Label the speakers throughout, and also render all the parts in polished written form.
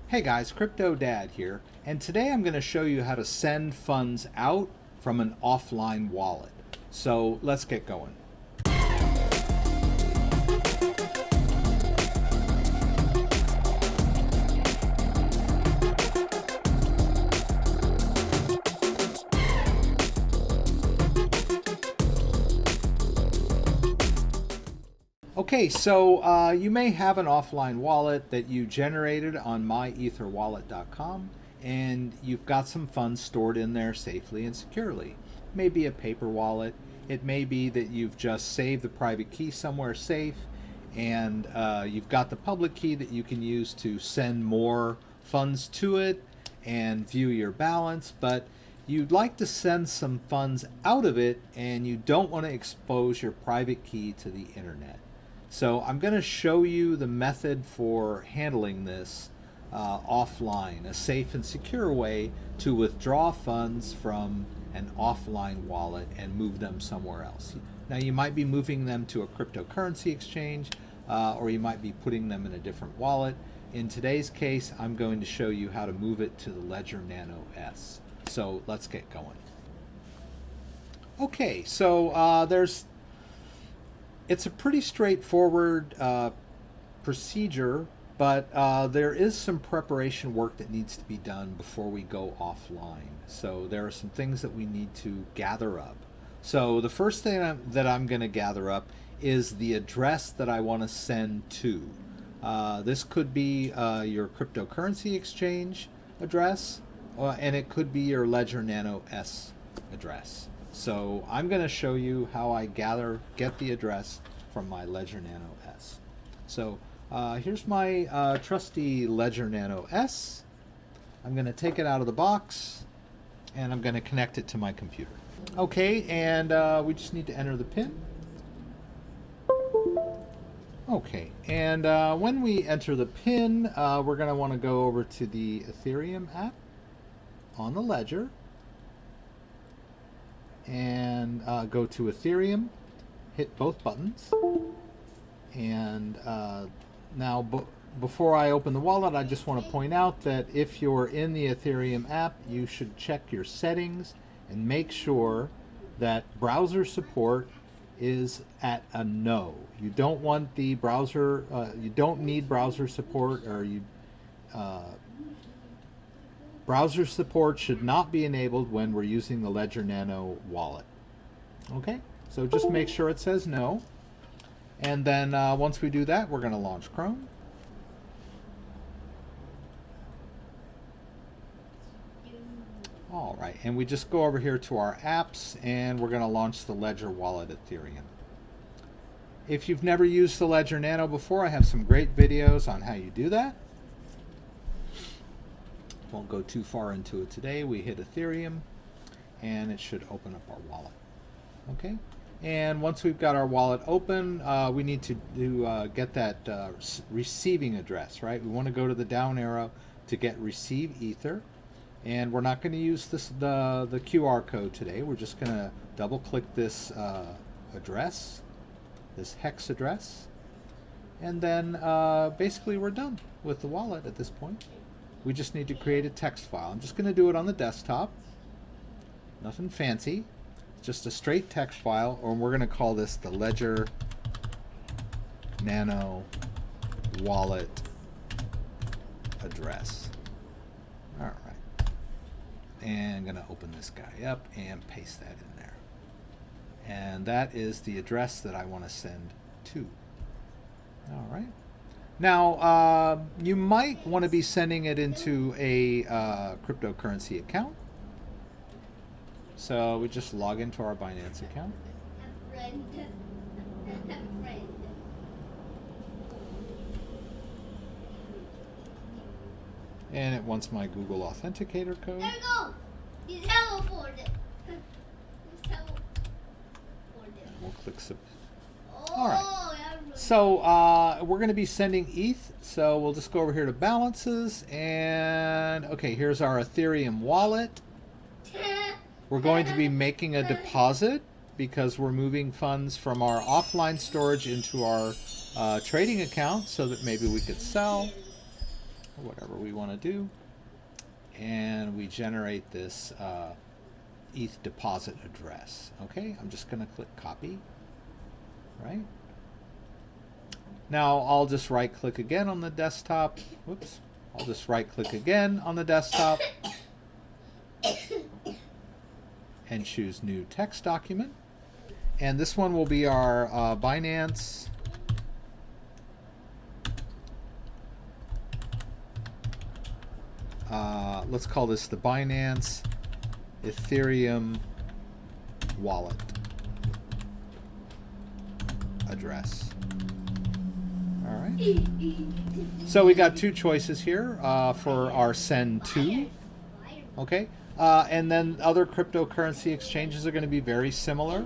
Speaker 1: Hey guys, Crypto Dad here, and today I'm going to show you how to send funds out from an offline wallet. So let's get going. Okay, so you may have an offline wallet that you generated on myetherwallet.com, and you've got some funds stored in there safely and securely. It may be a paper wallet. It may be that you've just saved the private key somewhere safe, and you've got the public key that you can use to send more funds to it and view your balance, but you'd like to send some funds out of it, and you don't want to expose your private key to the internet. So I'm going to show you the method for handling this offline, a safe and secure way to withdraw funds from an offline wallet and move them somewhere else. Now you might be moving them to a cryptocurrency exchange, or you might be putting them in a different wallet. In today's case, I'm going to show you how to move it to the Ledger Nano S. So let's get going. Okay, so it's a pretty straightforward procedure, but there is some preparation work that needs to be done before we go offline. So there are some things that we need to gather up. So the first thing that I'm going to gather up is the address that I want to send to. This could be your cryptocurrency exchange address, and it could be your Ledger Nano S address. So I'm going to show you how I get the address from my Ledger Nano S. So here's my trusty Ledger Nano S. I'm going to take it out of the box, and I'm going to connect it to my computer. Okay, and we just need to enter the PIN. Okay, and when we enter the PIN, we're going to want to go over to the Ethereum app on the Ledger, and go to Ethereum, hit both buttons, and now before I open the wallet, I just want to point out that if you're in the Ethereum app, you should check your settings and make sure that browser support is at a no. You don't want the browser, you don't need browser support, or browser support should not be enabled when we're using the Ledger Nano wallet. Okay, so just make sure it says no. And then once we do that, we're going to launch Chrome. All right, and we just go over here to our apps, and we're going to launch the Ledger Wallet Ethereum. If you've never used the Ledger Nano before, I have some great videos on how you do that. Won't go too far into it today. We hit Ethereum, and it should open up our wallet. Okay, and once we've got our wallet open, we need to get that receiving address, right? We want to go to the down arrow to get receive ether, and we're not going to use the QR code today. We're just going to double click this address, this hex address, and then basically we're done with the wallet at this point. We just need to create a text file. I'm just going to do it on the desktop. Nothing fancy. Just a straight text file, or we're going to call this the Ledger Nano Wallet address. All right. And I'm going to open this guy up and paste that in there. And that is the address that I want to send to. All right. Now, you might want to be sending it into a cryptocurrency account. So we just log into our Binance account. And it wants my Google Authenticator code.
Speaker 2: There we go! He's hello for it.
Speaker 1: We'll click submit.
Speaker 2: Oh,
Speaker 1: All right. So we're going to be sending ETH, so we'll just go over here to balances, and okay, here's our Ethereum wallet. We're going to be making a deposit because we're moving funds from our offline storage into our trading account so that maybe we could sell. or whatever we want to do, and we generate this ETH deposit address. Okay, I'm just going to click copy, right? Now I'll just right click again on the desktop. Whoops. I'll just right click again on the desktop and choose new text document. And this one will be our Binance let's call this the Binance Ethereum wallet address. All right. So we got two choices here for our send to. Okay. And then other cryptocurrency exchanges are going to be very similar.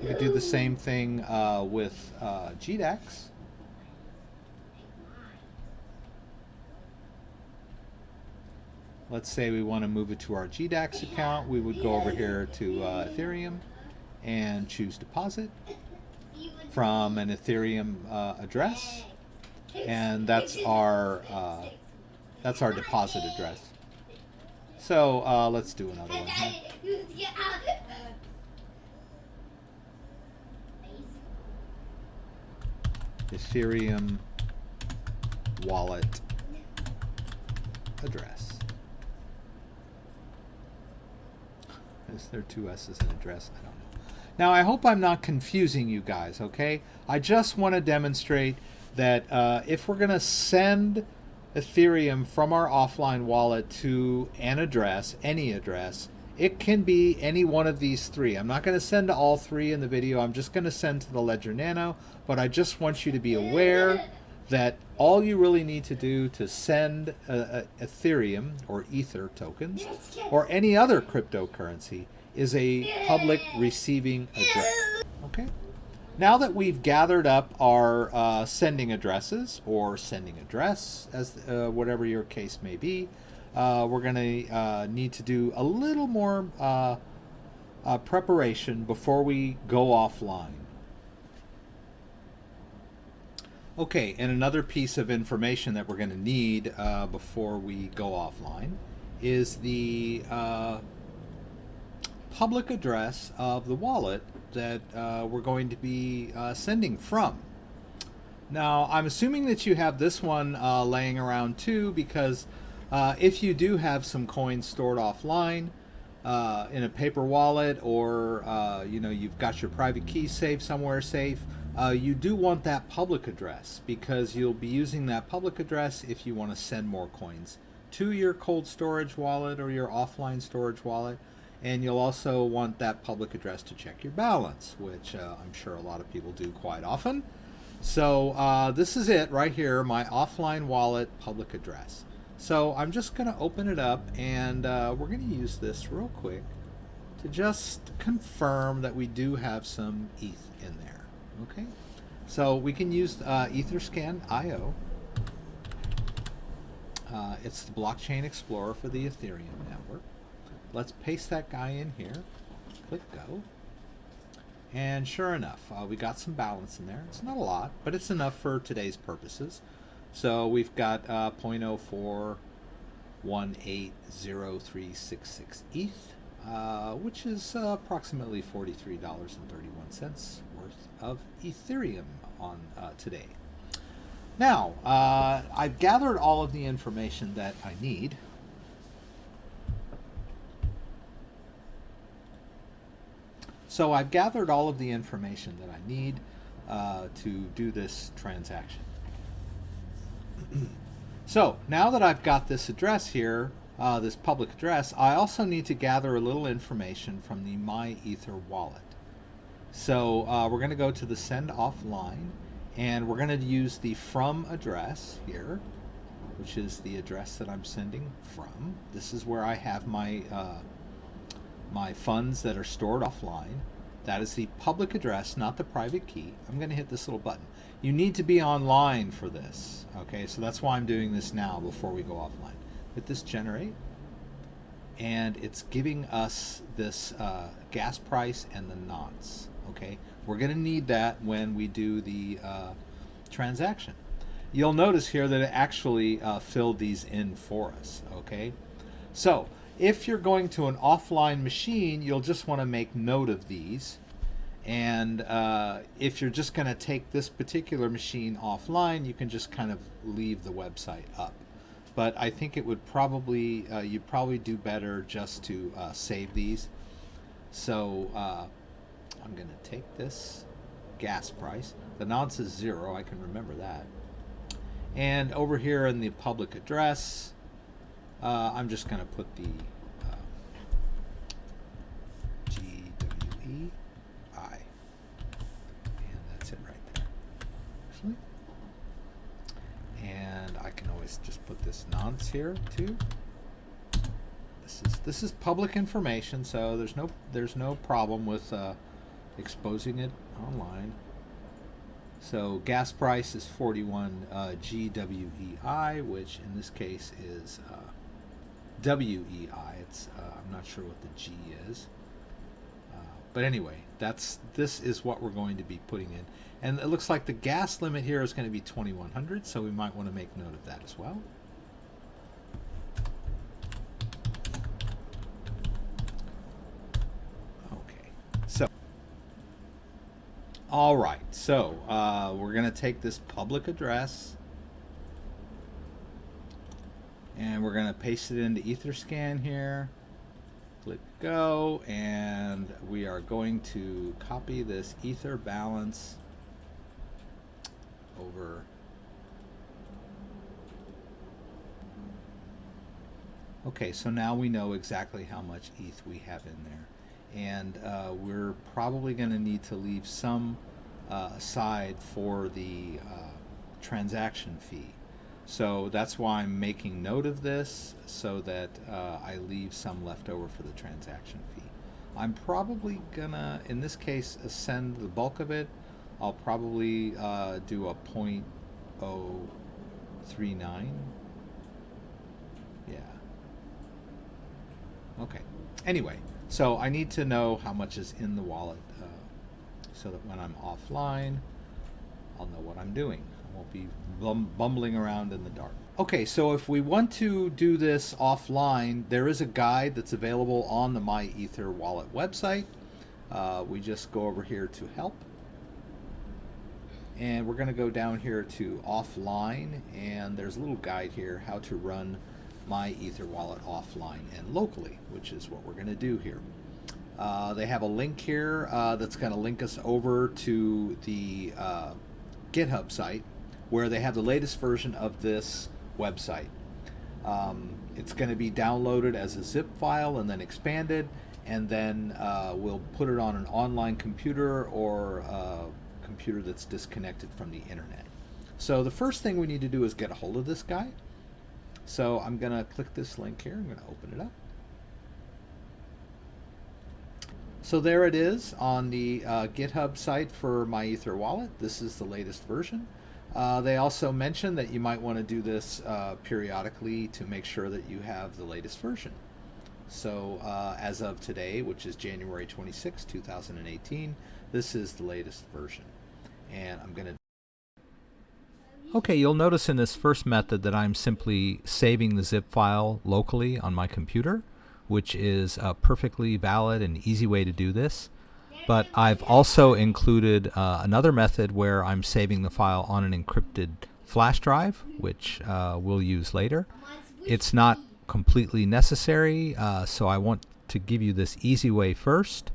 Speaker 1: You could do the same thing with GDAX. Let's say we want to move it to our GDAX account. We would go over here to Ethereum and choose deposit from an Ethereum address, and that's our deposit address. So let's do another one here. Ethereum wallet address. Is there two S's in address? I don't know. Now I hope I'm not confusing you guys, okay? I just want to demonstrate that if we're going to send Ethereum from our offline wallet to an address, any address, it can be any one of these three. I'm not going to send to all three in the video. I'm just going to send to the Ledger Nano, but I just want you to be aware that all you really need to do to send Ethereum or Ether tokens or any other cryptocurrency is a public receiving address. Okay. Now that we've gathered up our sending addresses or sending address, as whatever your case may be, we're going to need to do a little more preparation before we go offline. Okay, and another piece of information that we're going to need before we go offline is the public address of the wallet that we're going to be sending from. Now, I'm assuming that you have this one laying around too, because if you do have some coins stored offline in a paper wallet, or you've got your private key safe somewhere safe, you do want that public address, because you'll be using that public address if you want to send more coins to your cold storage wallet or your offline storage wallet. And you'll also want that public address to check your balance, which I'm sure a lot of people do quite often. So this is it right here, my offline wallet public address. So I'm just going to open it up, and we're going to use this real quick to just confirm that we do have some ETH in there. Okay, so we can use Etherscan.io. It's the blockchain explorer for the Ethereum network. Let's paste that guy in here. Click go. And sure enough, we got some balance in there. It's not a lot, but it's enough for today's purposes. So we've got 0.04180366 ETH, which is approximately $43.31 worth of Ethereum on today. Now, I've gathered all of the information that I need. So I've gathered all of the information that I need to do this transaction. So now that I've got this address here, this public address, I also need to gather a little information from the My Ether wallet. So we're going to go to the send offline, and we're going to use the from address here, which is the address that I'm sending from. This is where I have my my funds that are stored offline. That is the public address, not the private key. I'm going to hit this little button. You need to be online for this. Okay, so that's why I'm doing this now before we go offline. Hit this generate, and it's giving us this gas price and the nonce. Okay, we're going to need that when we do the transaction. you'll notice here that it actually filled these in for us. Okay, so if you're going to an offline machine, you'll just want to make note of these. And if you're just going to take this particular machine offline, you can just kind of leave the website up. But I think it would probably, you'd probably do better just to save these. So I'm going to take this gas price. The nonce is 0, I can remember that. And over here in the public address, I'm just going to put the GWEI. And that's it right there, actually. And I can always just put this nonce here too. This is public information, so there's no problem with exposing it online. So gas price is 41 GWEI, which in this case is WEI. It's I'm not sure what the G is, but anyway, this is what we're going to be putting in. And it looks like the gas limit here is going to be 2100, so we might want to make note of that as well. Okay, so all right, so we're going to take this public address and we're going to paste it into Etherscan here. Click go, and we are going to copy this ether balance over. Okay, so now we know exactly how much ETH we have in there, and we're probably going to need to leave some aside for the transaction fee. So that's why I'm making note of this, so that I leave some left over for the transaction fee. I'm probably gonna, in this case, send the bulk of it. I'll probably do a 0.039. Yeah. Okay. Anyway, so I need to know how much is in the wallet, so that when I'm offline, I'll know what I'm doing. I won't be bumbling around in the dark. Okay, so if we want to do this offline, there is a guide that's available on the My Ether Wallet website. We just go over here to Help, and we're going to go down here to Offline, and there's a little guide here, how to run My Ether Wallet offline and locally, which is what we're going to do here. They have a link here that's going to link us over to the GitHub site, where they have the latest version of this website. It's going to be downloaded as a zip file and then expanded, and then we'll put it on an online computer or a computer that's disconnected from the internet. So the first thing we need to do is get a hold of this guy. So I'm going to click this link here. I'm going to open it up. So there it is on the GitHub site for My Ether Wallet. This is the latest version. They also mention that you might want to do this periodically to make sure that you have the latest version. So as of today, which is January 26, 2018, this is the latest version. And I'm going to... Okay, you'll notice in this first method that I'm simply saving the zip file locally on my computer, which is a perfectly valid and easy way to do this. But I've also included another method where I'm saving the file on an encrypted flash drive, which we'll use later. It's not completely necessary, so I want to give you this easy way first.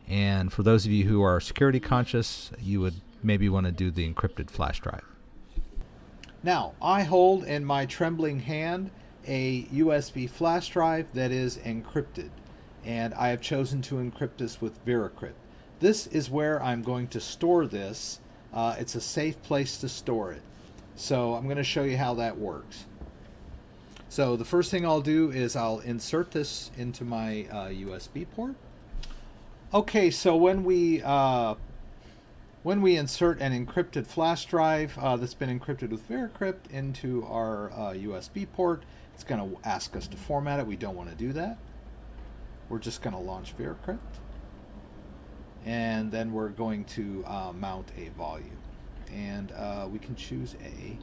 Speaker 1: And for those of you who are security conscious, you would maybe want to do the encrypted flash drive. Now, I hold in my trembling hand a USB flash drive that is encrypted, and I have chosen to encrypt this with VeraCrypt. This is where I'm going to store this. It's a safe place to store it. So I'm going to show you how that works. So the first thing I'll do is I'll insert this into my USB port. Okay, so when we insert an encrypted flash drive that's been encrypted with VeraCrypt into our USB port, it's going to ask us to format it. We don't want to do that. We're just going to launch VeraCrypt, and then we're going to mount a volume. And we can choose A.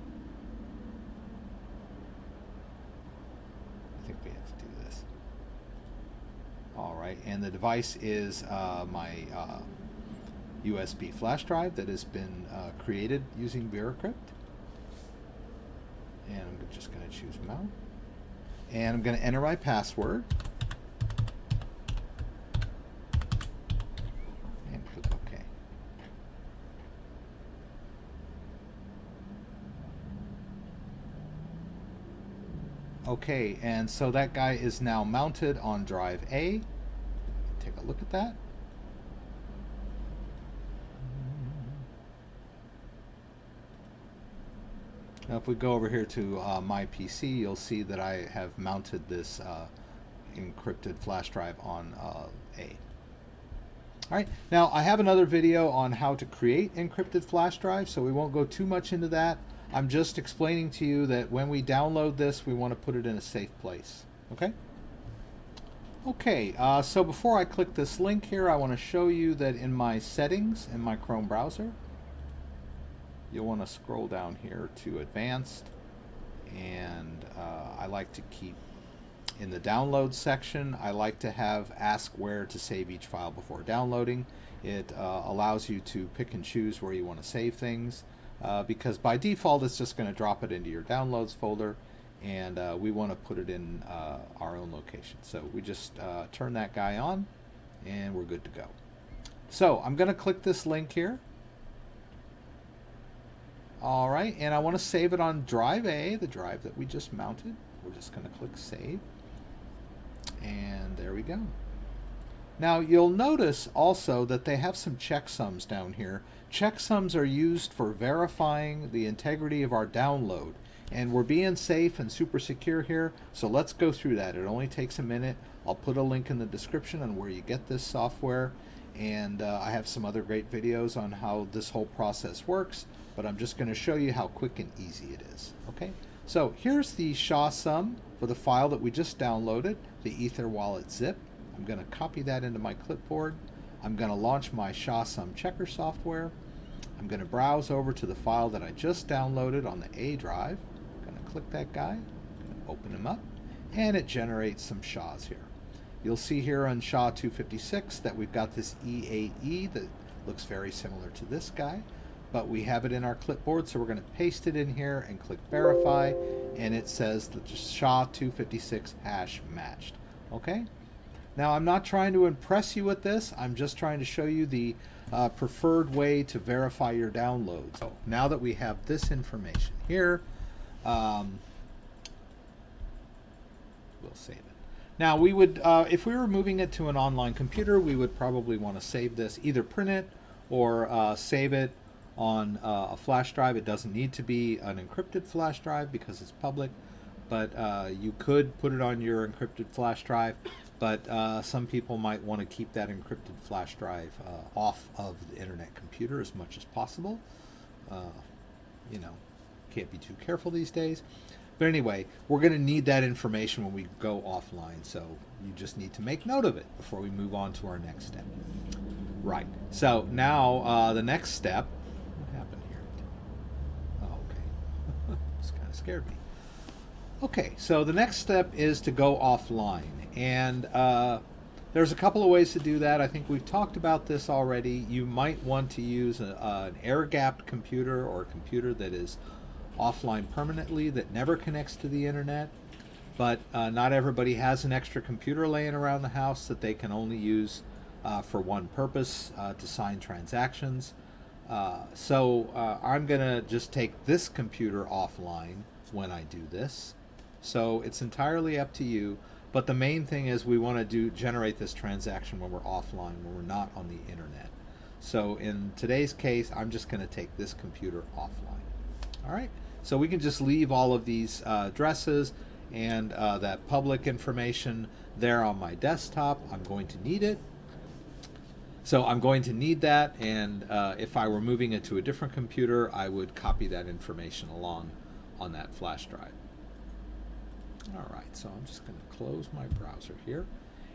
Speaker 1: I think we have to do this. All right, and the device is my USB flash drive that has been created using VeraCrypt. And I'm just going to choose mount. And I'm going to enter my password. And click OK. Okay, and so that guy is now mounted on drive A. Take a look at that. Now if we go over here to my PC, you'll see that I have mounted this encrypted flash drive on A. Alright, now I have another video on how to create encrypted flash drives, so we won't go too much into that. I'm just explaining to you that when we download this, we want to put it in a safe place. Okay? Okay, so before I click this link here, I want to show you that in my settings in my Chrome browser, you'll want to scroll down here to advanced, and I like to keep in the download section, I like to have ask where to save each file before downloading. It allows you to pick and choose where you want to save things, because by default it's just going to drop it into your downloads folder, and we want to put it in our own location. So we just turn that guy on and we're good to go. So I'm going to click this link here. Alright, and I want to save it on drive A, the drive that we just mounted. We're just going to click save. And there we go. Now you'll notice also that they have some checksums down here. Checksums are used for verifying the integrity of our download. And we're being safe and super secure here, so let's go through that. It only takes a minute. I'll put a link in the description on where you get this software. And I have some other great videos on how this whole process works, but I'm just going to show you how quick and easy it is. Okay, so here's the SHA-SUM for the file that we just downloaded, the Ether wallet zip. I'm going to copy that into my clipboard. I'm going to launch my SHA-SUM checker software. I'm going to browse over to the file that I just downloaded on the A drive. I'm going to click that guy, open him up, and it generates some SHAs here. You'll see here on SHA-256 that we've got this E8E that looks very similar to this guy, but we have it in our clipboard, so we're going to paste it in here and click verify, and it says the SHA-256 hash matched. Okay? Now I'm not trying to impress you with this, I'm just trying to show you the preferred way to verify your downloads. So now that we have this information here, we'll save it. Now we would, if we were moving it to an online computer, we would probably want to save this, either print it or save it on a flash drive. It doesn't need to be an encrypted flash drive because it's public, but you could put it on your encrypted flash drive, but some people might want to keep that encrypted flash drive off of the internet computer as much as possible. You know, can't be too careful these days. But anyway, we're going to need that information when we go offline, so you just need to make note of it before we move on to our next step. Right, so now the next step, what happened here? Oh, okay, this kind of scared me. Okay, so the next step is to go offline, and there's a couple of ways to do that. I think we've talked about this already. You might want to use an air-gapped computer or a computer that is offline permanently, that never connects to the internet, but not everybody has an extra computer laying around the house that they can only use for one purpose, to sign transactions. So I'm gonna just take this computer offline when I do this, so it's entirely up to you, but the main thing is we want to generate this transaction when we're offline, when we're not on the internet. So in today's case, I'm just going to take this computer offline. All right, so we can just leave all of these addresses and that public information there on my desktop. I'm going to need it. So I'm going to need that, and if I were moving it to a different computer, I would copy that information along on that flash drive. All right, so I'm just going to close my browser here,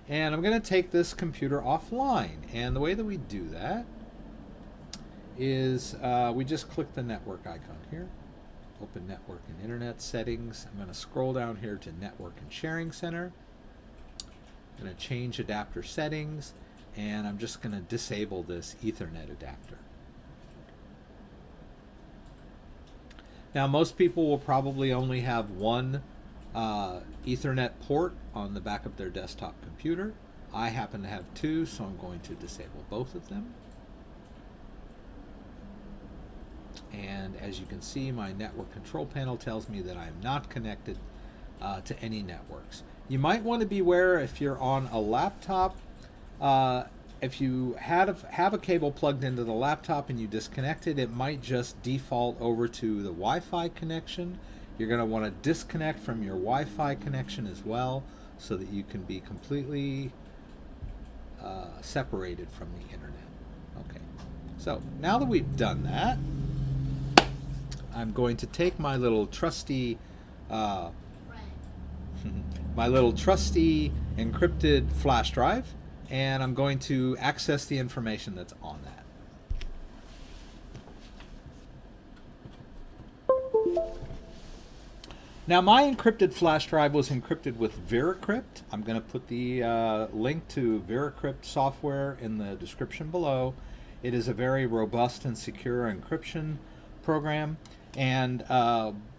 Speaker 1: and I'm going to take this computer offline. And the way that we do that is we just click the network icon here. Open Network and Internet Settings. I'm going to scroll down here to Network and Sharing Center. I'm going to change adapter settings, and I'm just going to disable this Ethernet adapter. Now, most people will probably only have one Ethernet port on the back of their desktop computer. I happen to have two, so I'm going to disable both of them. And as you can see, my network control panel tells me that I'm not connected to any networks. You might want to be aware if you're on a laptop, if you have a cable plugged into the laptop and you disconnect it, it might just default over to the Wi-Fi connection. You're going to want to disconnect from your Wi-Fi connection as well so that you can be completely separated from the internet. Okay, so now that we've done that, I'm going to take my little trusty encrypted flash drive, and I'm going to access the information that's on that. Now, my encrypted flash drive was encrypted with VeraCrypt. I'm going to put the link to VeraCrypt software in the description below. It is a very robust and secure encryption program. And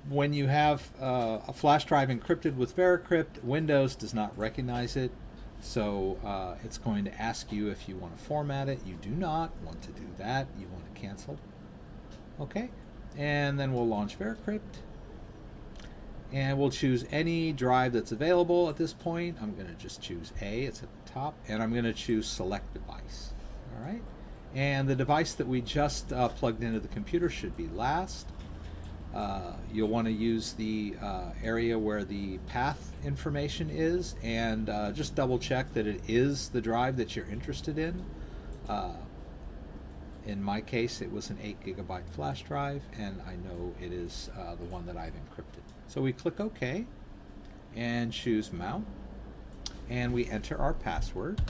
Speaker 1: when you have a flash drive encrypted with VeraCrypt, Windows does not recognize it. So it's going to ask you if you want to format it. You do not want to do that. You want to cancel. Okay. And then we'll launch VeraCrypt. And we'll choose any drive that's available at this point. I'm going to just choose A. It's at the top. And I'm going to choose Select Device. All right. And the device that we just plugged into the computer should be last. You'll want to use the area where the path information is, and just double check that it is the drive that you're interested in. In my case, it was an 8 GB flash drive, and I know it is the one that I've encrypted. So we click OK and choose Mount, and we enter our password.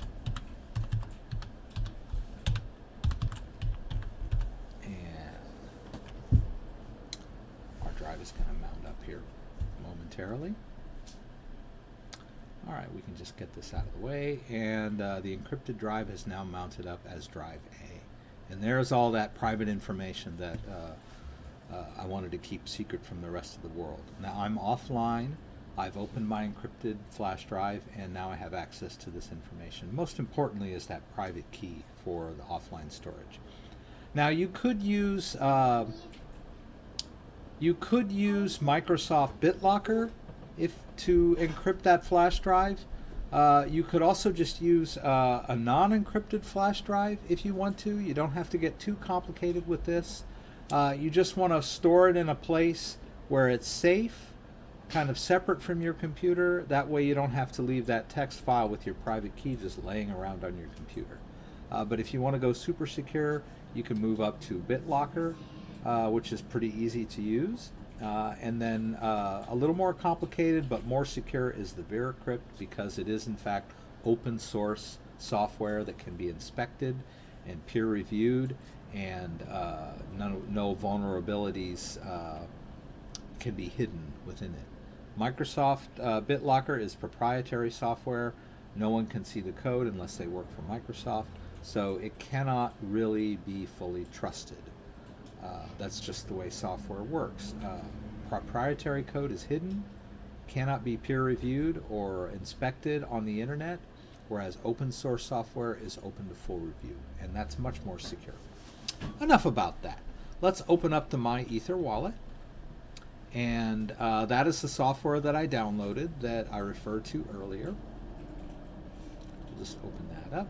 Speaker 1: Is going to mount up here momentarily. All right, we can just get this out of the way, and the encrypted drive is now mounted up as drive A. And there's all that private information that I wanted to keep secret from the rest of the world. Now I'm offline. I've opened my encrypted flash drive, and now I have access to this information. Most importantly is that private key for the offline storage. Now you could use Microsoft BitLocker to encrypt that flash drive. You could also just use a non-encrypted flash drive if you want to. You don't have to get too complicated with this. You just want to store it in a place where it's safe, kind of separate from your computer. That way you don't have to leave that text file with your private key just laying around on your computer. But if you want to go super secure, you can move up to BitLocker, which is pretty easy to use. And then a little more complicated but more secure is the VeraCrypt, because it is in fact open source software that can be inspected and peer reviewed, and no vulnerabilities can be hidden within it. Microsoft BitLocker is proprietary software. No one can see the code unless they work for Microsoft, so it cannot really be fully trusted. That's just the way software works. Proprietary code is hidden, cannot be peer reviewed or inspected on the internet, whereas open source software is open to full review, and that's much more secure. Enough about that. Let's open up the My Ether wallet, and that is the software that I downloaded that I referred to earlier. We'll just open that up,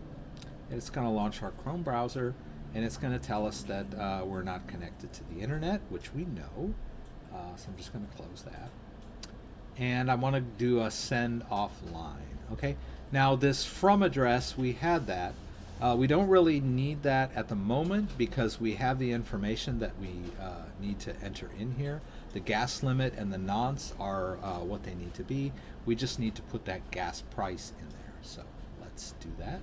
Speaker 1: and it's going to launch our Chrome browser. And it's going to tell us that we're not connected to the internet, which we know. So I'm just going to close that. And I want to do a send offline. Okay. Now this from address, we had that. We don't really need that at the moment because we have the information that we need to enter in here. The gas limit and the nonce are what they need to be. We just need to put that gas price in there. So let's do that.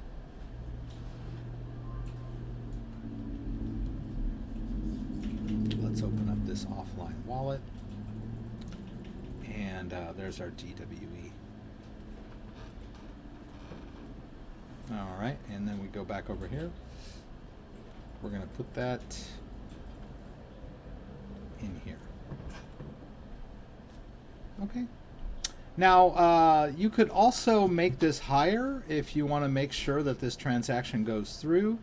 Speaker 1: this offline wallet. And there's our GWE. All right, and then we go back over here. We're going to put that in here. Okay. Now, you could also make this higher if you want to make sure that this transaction goes through.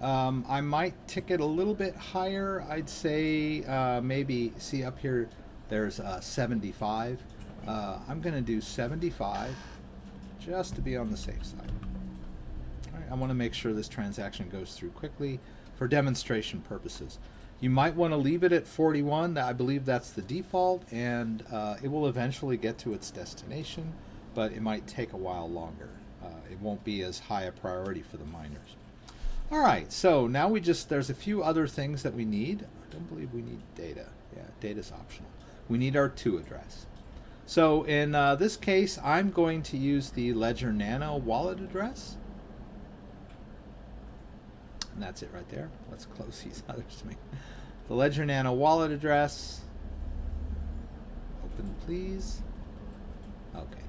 Speaker 1: I might tick it a little bit higher. I'd say maybe, see up here, there's 75. I'm going to do 75 just to be on the safe side. All right, I want to make sure this transaction goes through quickly for demonstration purposes. You might want to leave it at 41. I believe that's the default, and it will eventually get to its destination, but it might take a while longer. It won't be as high a priority for the miners. All right, so now there's a few other things that we need. I don't believe we need data. Yeah, data's optional. We need our to address. So in this case, I'm going to use the Ledger Nano wallet address. And that's it right there. Let's close these others to me. The Ledger Nano wallet address. Open, please. Okay.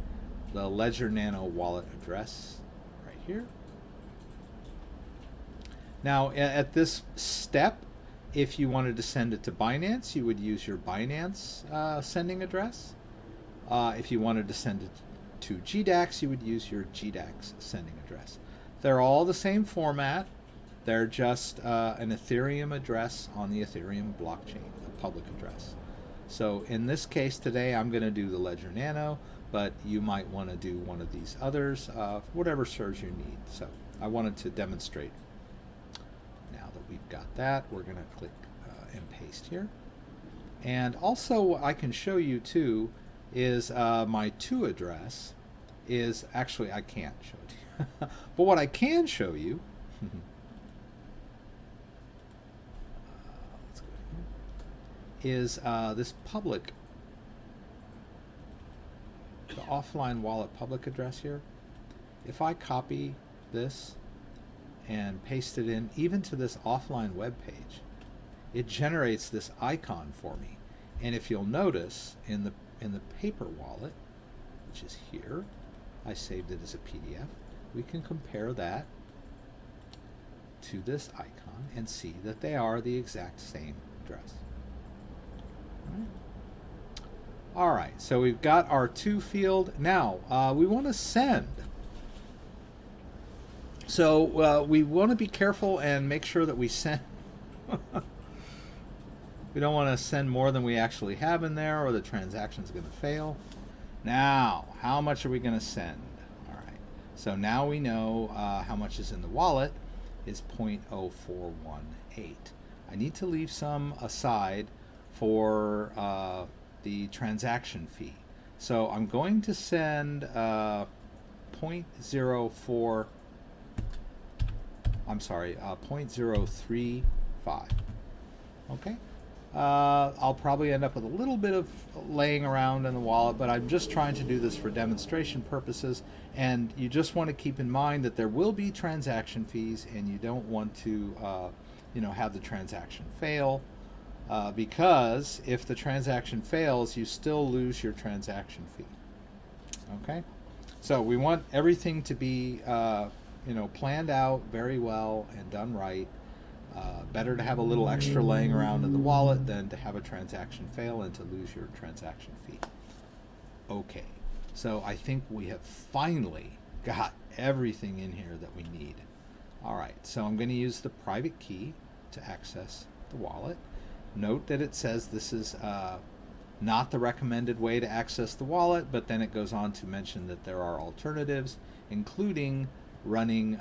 Speaker 1: The Ledger Nano wallet address right here. Now, at this step, if you wanted to send it to Binance, you would use your Binance sending address. If you wanted to send it to GDAX, you would use your GDAX sending address. They're all the same format. They're just an Ethereum address on the Ethereum blockchain, a public address. So in this case today, I'm going to do the Ledger Nano, but you might want to do one of these others, whatever serves your need. So I wanted to demonstrate. Now that we've got that, we're going to click and paste here. And also what I can show you too is my to address is, actually I can't show it to you, but what I can show you is this public, the offline wallet public address here. If I copy this and paste it in, even to this offline web page, it generates this icon for me. And if you'll notice, in the paper wallet, which is here, I saved it as a PDF. We can compare that to this icon and see that they are the exact same address. All right, so we've got our to field. Now, we want to send. So we want to be careful and make sure that we send. We don't want to send more than we actually have in there, or the transaction is going to fail. Now, how much are we going to send? All right, so now we know how much is in the wallet is 0.0418. I need to leave some aside for the transaction fee. So I'm going to send 0.035. Okay. I'll probably end up with a little bit of laying around in the wallet, but I'm just trying to do this for demonstration purposes, and you just want to keep in mind that there will be transaction fees, and you don't want to have the transaction fail, because if the transaction fails, you still lose your transaction fee. Okay, so we want everything to be planned out very well and done right. Better to have a little extra laying around in the wallet than to have a transaction fail and to lose your transaction fee. Okay, so I think we have finally got everything in here that we need. All right, so I'm going to use the private key to access the wallet. Note that it says this is not the recommended way to access the wallet, but then it goes on to mention that there are alternatives, including running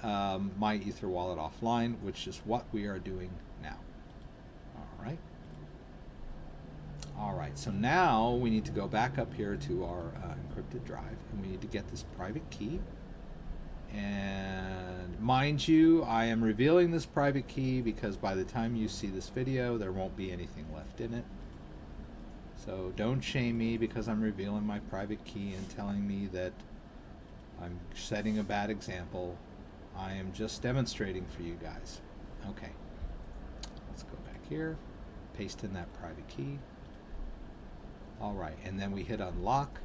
Speaker 1: my Ether wallet offline, which is what we are doing now. All right, so now we need to go back up here to our encrypted drive, and we need to get this private key. And mind you, I am revealing this private key because by the time you see this video, there won't be anything left in it. So don't shame me because I'm revealing my private key and telling me that I'm setting a bad example. I am just demonstrating for you guys. Okay, let's go back here. paste in that private key. All right, and then we hit unlock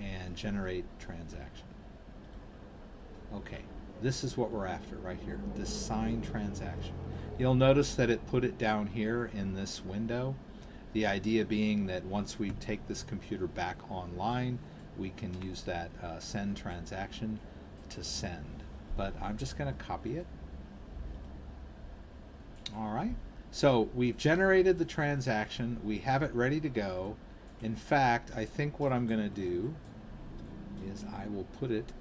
Speaker 1: and generate transaction. Okay, this is what we're after right here, this signed transaction. You'll notice that it put it down here in this window. The idea being that once we take this computer back online, we can use that send transaction to send. But I'm just going to copy it. All right. So we've generated the transaction. We have it ready to go. In fact, I think what I'm going to do is I will put it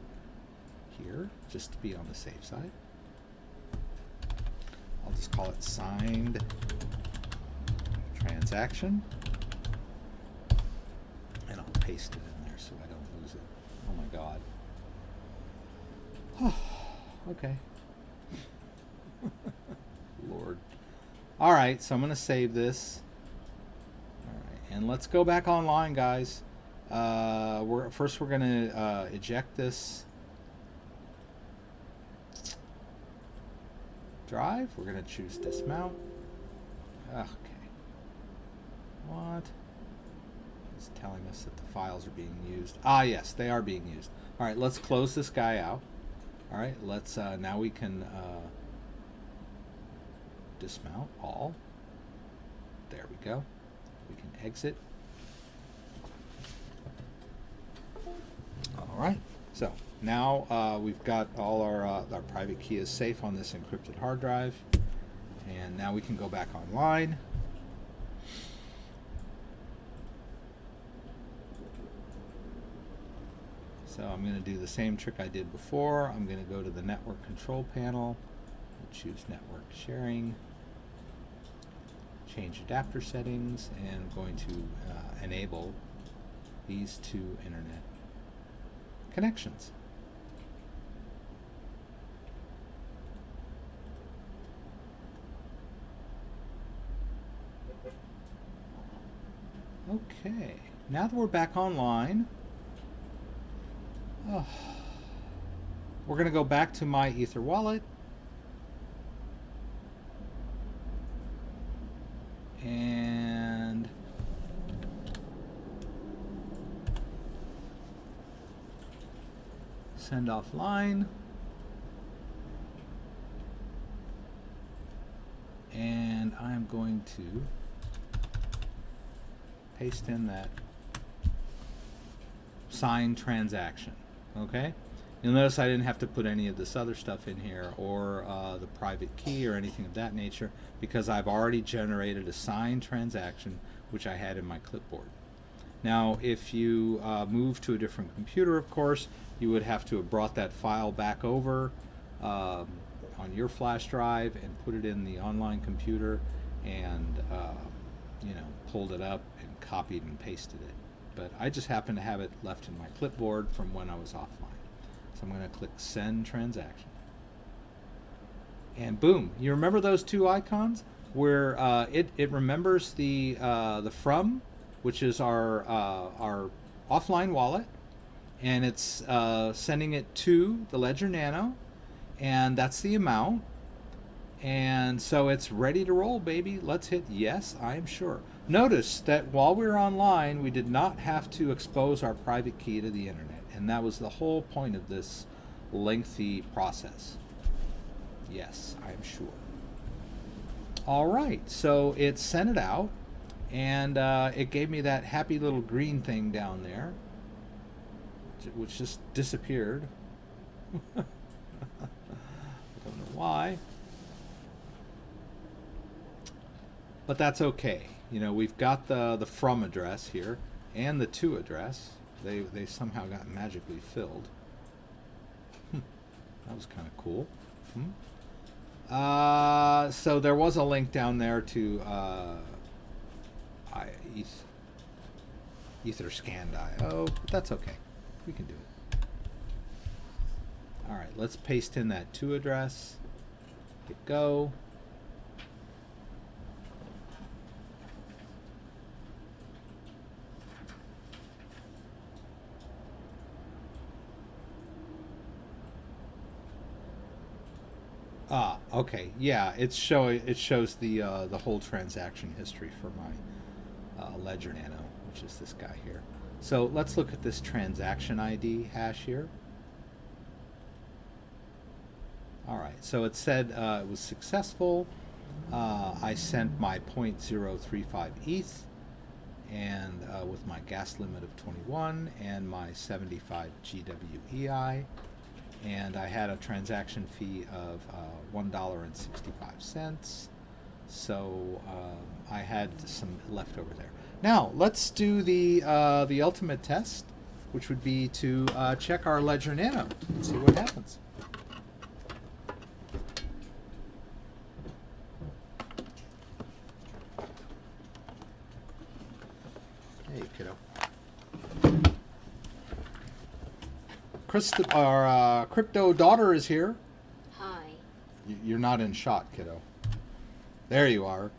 Speaker 1: here just to be on the safe side. I'll just call it signed transaction. And I'll paste it in there so I don't lose it. Oh my God. Okay. Lord. All right, so I'm going to save this. All right, and let's go back online, guys. First we're going to eject this drive. We're going to choose dismount. Okay. What? It's telling us that the files are being used. Ah, yes, they are being used. All right, let's close this guy out. All right, let's now we can dismount all. There we go. We can exit. All right. So now we've got all our private key is safe on this encrypted hard drive, and now we can go back online. So I'm going to do the same trick I did before. I'm going to go to the network control panel, choose network sharing, change adapter settings, and I'm going to enable these two internet connections. Okay, now that we're back online, we're going to go back to my Ether wallet and send offline, and I'm going to paste in that signed transaction. Okay, you'll notice I didn't have to put any of this other stuff in here or the private key or anything of that nature, because I've already generated a signed transaction which I had in my clipboard. Now if you move to a different computer, of course, you would have to have brought that file back over on your flash drive and put it in the online computer and you know, pulled it up and copied and pasted it. But I just happen to have it left in my clipboard from when I was offline. So I'm going to click Send Transaction. And boom, you remember those two icons where it remembers the from, which is our offline wallet, and it's sending it to the Ledger Nano, and that's the amount. And so it's ready to roll, baby. Let's hit yes, I'm sure. Notice that while we were online, we did not have to expose our private key to the internet. And that was the whole point of this lengthy process. Yes, I'm sure. All right, so it sent it out, and it gave me that happy little green thing down there, which just disappeared. I don't know why. But that's okay. You know, we've got the from address here and the to address. They somehow got magically filled. That was kind of cool. So there was a link down there to etherscan.io, but that's okay. We can do it. All right, let's paste in that to address. Hit go. Ah, okay. Yeah, it shows the whole transaction history for my Ledger Nano, which is this guy here. So let's look at this transaction ID hash here. All right. So it said it was successful. I sent my 0.035 ETH, and with my gas limit of 21 and my 75 GWEI. And I had a transaction fee of $1.65. So I had some left over there. Now let's do the ultimate test, which would be to check our Ledger Nano and see what happens. Hey, kiddo. Our crypto daughter is here.
Speaker 2: Hi.
Speaker 1: You're not in shot, kiddo. There you are.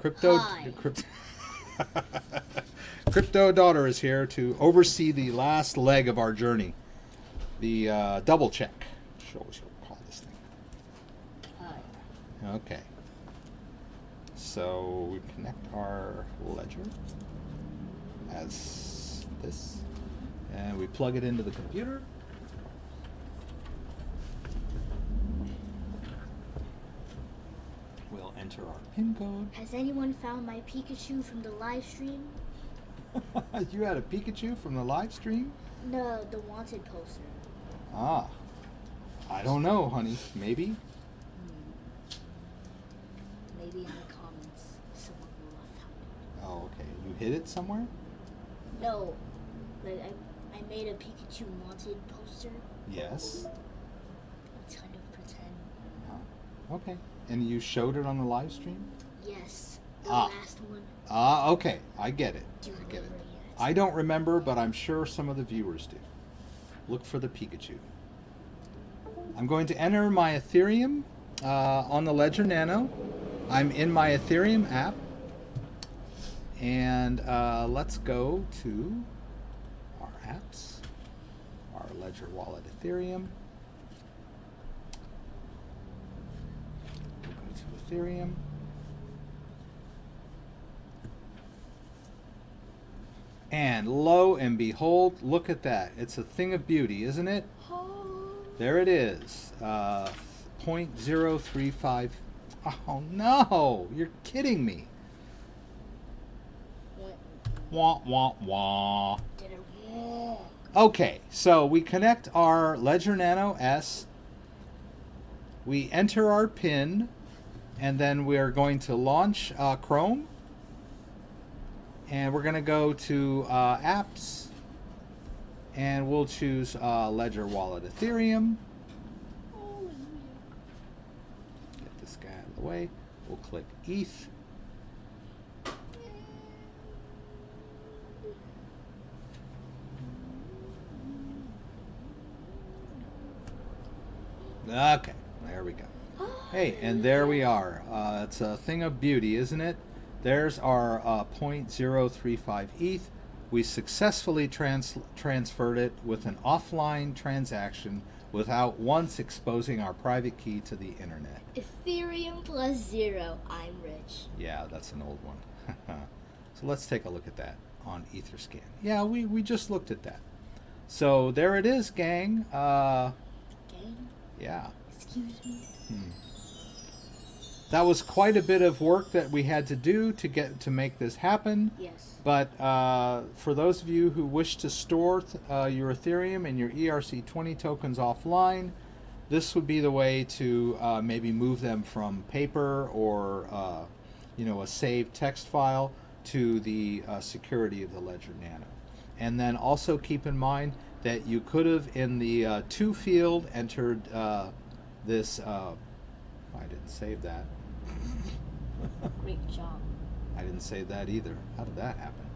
Speaker 1: Crypto daughter is here to oversee the last leg of our journey. The double check. Show us what we call this thing.
Speaker 2: Hi.
Speaker 1: Okay. So we connect our ledger as this, and we plug it into the computer. We'll enter our PIN code.
Speaker 2: Has anyone found my Pikachu from the live stream?
Speaker 1: You had a Pikachu from the live stream?
Speaker 2: No, the wanted poster.
Speaker 1: Ah, I don't know, honey. Maybe.
Speaker 2: Maybe in the comments someone will have found it.
Speaker 1: Oh, okay. You hid it somewhere?
Speaker 2: No, like I made a Pikachu wanted poster.
Speaker 1: Yes.
Speaker 2: It's kind of pretend.
Speaker 1: Okay. And you showed it on the live stream?
Speaker 2: Yes, the
Speaker 1: Ah.
Speaker 2: last one.
Speaker 1: Ah, okay. I get it.
Speaker 2: Do you
Speaker 1: I get it.
Speaker 2: remember yet?
Speaker 1: I don't remember, but I'm sure some of the viewers do. Look for the Pikachu. I'm going to enter my Ethereum on the Ledger Nano. I'm in my Ethereum app. And let's go to our apps, our Ledger Wallet Ethereum. We'll go to Ethereum. And lo and behold, look at that. It's a thing of beauty, isn't it? There it is. 0.035. Oh no, you're kidding me. Wah, wah, wah.
Speaker 2: Did it wrong.
Speaker 1: Okay, so we connect our Ledger Nano S. We enter our PIN, and then we are going to launch Chrome. And we're going to go to apps, and we'll choose Ledger Wallet Ethereum. Get this guy out of the way. We'll click ETH. Okay, there we go. Hey, and there we are. It's a thing of beauty, isn't it? There's our 0.035 ETH. We successfully transferred it with an offline transaction without once exposing our private key to the internet.
Speaker 2: Ethereum plus 0. I'm rich.
Speaker 1: Yeah, that's an old one. So let's take a look at that on Etherscan. Yeah, we just looked at that. So there it is, gang.
Speaker 2: Gang?
Speaker 1: Yeah.
Speaker 2: Excuse me?
Speaker 1: That was quite a bit of work that we had to do to make this happen.
Speaker 2: Yes.
Speaker 1: But for those of you who wish to store your Ethereum and your ERC20 tokens offline, this would be the way to maybe move them from paper or a saved text file to the security of the Ledger Nano. And then also keep in mind that you could have in the to field entered this. I didn't save that.
Speaker 2: Great job.
Speaker 1: I didn't save that either. How did that happen?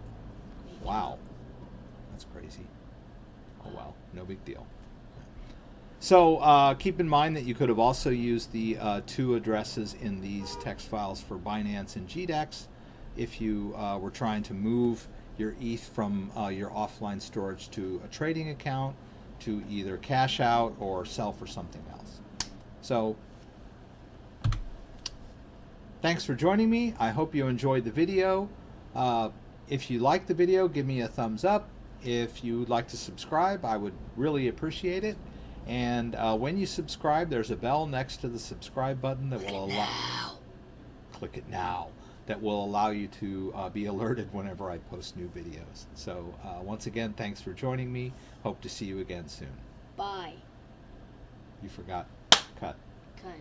Speaker 1: Wow. That's crazy. Oh well, no big deal. So keep in mind that you could have also used the two addresses in these text files for Binance and GDEX if you were trying to move your ETH from your offline storage to a trading account to either cash out or sell for something else. So Thanks for joining me. I hope you enjoyed the video. If you liked the video, give me a thumbs up. If you'd like to subscribe, I would really appreciate it. And when you subscribe, there's a bell next to the subscribe button that will allow... Click it now. That will allow you to be alerted whenever I post new videos. So once again, thanks for joining me. Hope to see you again soon.
Speaker 2: Bye.
Speaker 1: You forgot. Cut.
Speaker 2: Cut.